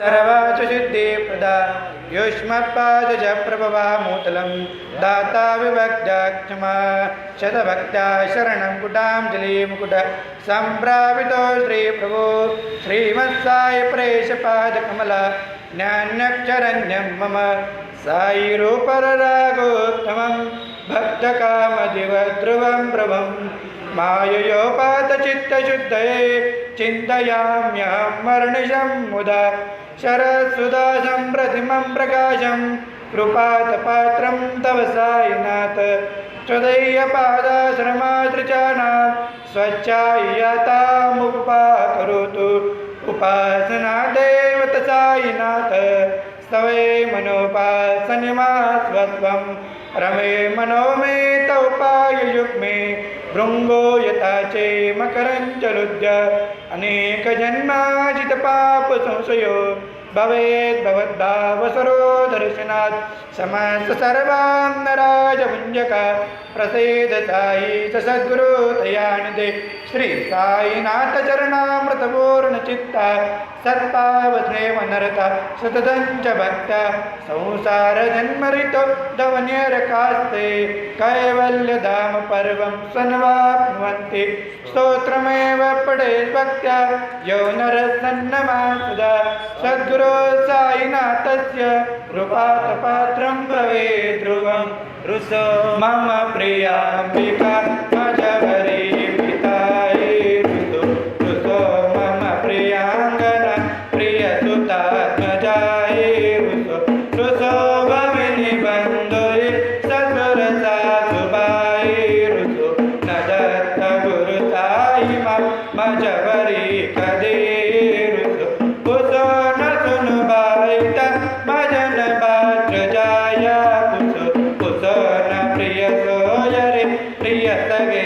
सर्वासु सिद्धिप्रदा युष्मत्पादज प्रभवामूतलं दाता विभक्त्याक्षमा शतभक्त्या शरणं कुटाञ्जलिमुकुट सम्प्रापितो श्रीप्रभो श्रीमत्साई प्रेषपादकमला ज्ञान्यक्षरण्यं मम सायिरूपररागोत्तमं भक्तकामदिवध्रुवं प्रभं माययोपातचित्तशुद्धये चिन्तयाम्यहं वर्णिशं मुदा शरत्सुधा सम्प्रतिमं प्रकाशं कृपातपात्रं तव साईनाथ त्वदीयपादाश्रमाश्रितानां स्वच्छायतामुपकरोतु उपासना देवत साईनाथ स्तवे मनोपासनिमास्वत्वं रमे मनो मे तौपाययुग्मे भृङ्गो यथा चे मकरञ्चलुद्य अनेकजन्माजितपापसंशयो भवेत् भवद्भावसरो दर्शनात् समस्त सर्वां नराजभुञ्जक प्रसीद साई सद्गुरु दयानिधे श्री साईनाथ चरणामृतपूर्णचित्ता सत्पावस्नेवनरता सततं च भक्त्या संसारजन्मरितो दवन्यरकास्ते कैवल्यधाम पर्वं सन्वाप्नुवन्ति स्तोत्रमेव पठेत् भक्त्या यो नरः सन्नमासुदा सद्गुरो साईनाथस्य कृपातपात्रं भवेत् ध्रुवं रुसो मम प्रियाम्बिका मजवरी पिताये रुसो मम प्रियाङ्गना प्रियसुतात्मजाये रुसो भगिनी बन्धुरे ससुरसासुबाये रुसो न दत्त गुरु साई मजवरी कदे रुसो न सुनु बाईता मजन बात्र जाया पुसो न प्रिय सोयरे प्रिय सगे